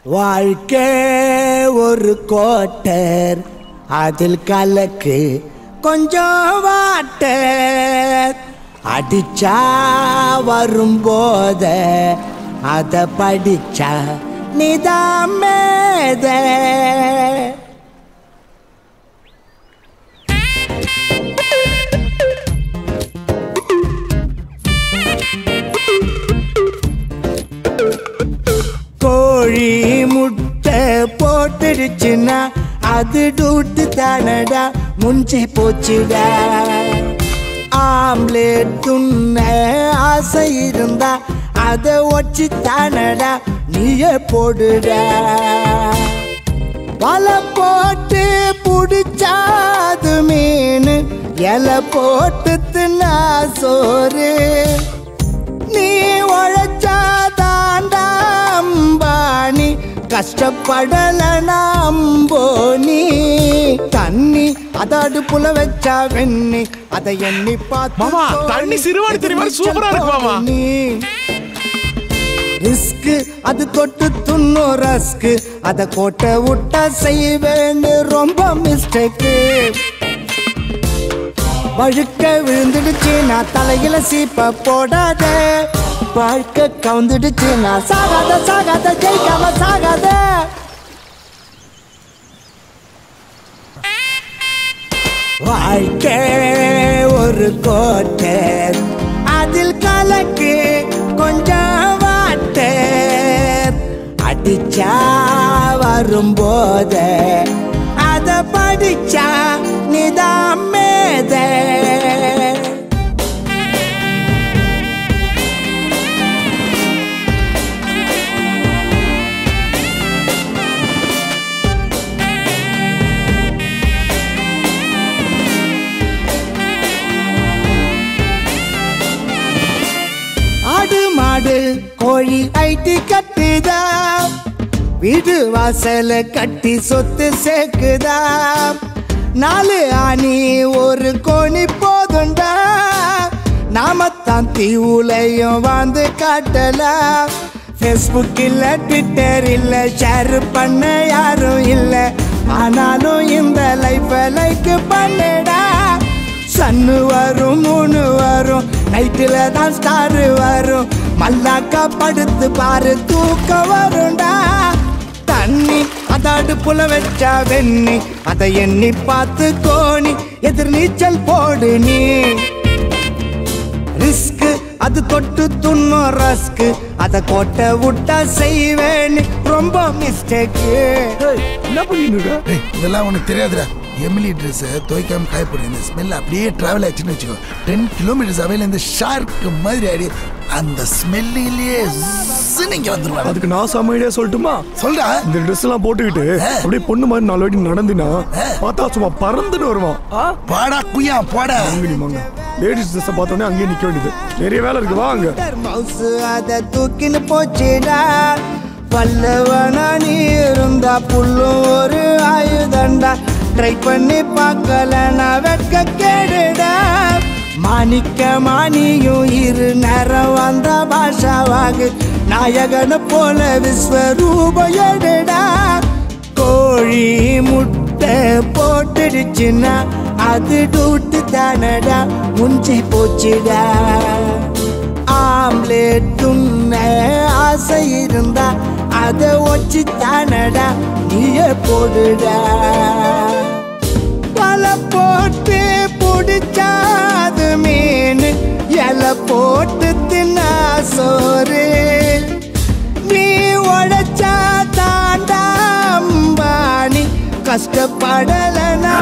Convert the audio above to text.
வாழ்க்கை ஒரு கோட்டர், அதில் கலக்கு கொஞ்சம் வாட்டர். அடிச்சா வரும்போத அத படிச்சா நிதாமேத. கோழி முட்டை போட்டுடுச்சுன்னா அது டூட்டு தானடா, முஞ்சி போச்சுடா. ஆம்லேட் துண்ண ஆசை இருந்தா அதை ஒச்சி தானடா, நீயே போடுடா. வலை போட்டு புடிச்சாது மீன், இலை போட்டு தின்னா சோறு. நீ உழைச்சா தாண்டா அம்பானி, கஷ்டப்படல நம்போனி. தண்ணி அத அடுப்புல வச்சா வெண்ணி, அதை எண்ணி பார்த்து தண்ணி சிறுவாணி தெரியுமா, சூப்பரா இருக்கு மாமா. ரிஸ்க் அது தொட்டு துண்ணோ ரஸ்க், அத கோட்டை விட்டா செய்வேன்னு ரொம்ப மிஸ்டேக்கு. வழுக்க விழுந்துடுச்சு நான் தலையில சீப்ப போடாத, வாழ்க்கை கவுந்துடுச்சு நான் சாகாத சாகாத ஜெயிக்காம சாகாத. வாழ்க்கை ஒரு கோட்டை, அதில் கலக்கு கொஞ்சம் வாட்டர். அடிச்சா வரும்போத அத படிச்சா நிதாமேத. ஆடு மாடு கோழி ஐட்டி கட்டுதா, வீடு வாசல கட்டி சொத்து சேர்க்குதா. 4 ஆணி ஒரு கோணி போதுண்டா, நாமத்தான் தீவுலையும் வாழ்ந்து காட்டலாம். ஃபேஸ்புக் இல்ல ட்விட்டர் இல்ல, ஷேர் பண்ண யாரும் இல்ல, ஆனாலும் இந்த லைஃப் லைக் பண்ணடா. சன்னு வரும் மூணு வரும், நைட்டில் தான் ஸ்டார் வரும், மல்லாக்கா படுத்து பாரு தூக்கம் வரும்டா. தண்ணி அத அடுப்புல வச்சா வெண்ணி, அதை எண்ணி பார்த்து கோணி எதிர் நீச்சல் போடு நீ. ரிஸ்க் அது தொட்டு துண்ணோ ரஸ்க், அத கோட்டை விட்டா செய்வேன்னு ரொம்ப மிஸ்டேக்கு. என்ன பண்ணிட்டு இதெல்லாம் உனக்கு தெரியாதுடா. எமிலி ட்ரெஸ் துவைக்காம காயப்படும், இந்த ஸ்மெல் அப்படியே டிராவல் ஆச்சுன்னு வச்சுக்கோ. 10 கிலோமீட்டர்ஸ் அவையில இந்த ஷார்க் மாதிரி ஆடி அந்த ஸ்மெல்லிலேயே நீங்க வந்துருவாங்க. அதுக்கு நான் செம்ம ஐடியா சொல்லட்டுமா? சொல்றா. இந்த ட்ரெஸ் எல்லாம் போட்டுக்கிட்டு அப்படியே பொண்ணு மாதிரி 4 வாட்டி நடந்தினா பார்த்தா சும்மா பறந்துட்டு வருவான். பாடா குய்யா பாடா. லேடிஸ் ட்ரெஸ் பார்த்தோன்னே அங்கேயே நிக்க வேண்டியது. நிறைய வேலை இருக்கு, வாங்க. மவுஸ் அத தூக்கின்னு போச்சுடா, பல்லவனா நீ இருந்தா புல்லும் ஒரு ஆயுதண்டா. ட்ரை பண்ணி பார்க்கல நான் வெட்க கேடுடா. மாணிக்க மானியும் இரு நேரம் வந்த பாஷாவாகு, நாயகனை போல விஸ்வரூப எடுடா. கோழி முட்டை போட்டுடுச்சுன்னா அது டூட்டு தானடா, முஞ்சி போச்சுடா. ஆம்லேட் துண்ண ஆசை இருந்தா அதை ஒச்சி தானடா, நீயே போடுடா. வலை போட்டு புடிச்சாது மீன், இலை போட்டு தின்னா சோறு. நீ உழைச்சா தாண்டா அம்பானி, கஷ்டப்படலனா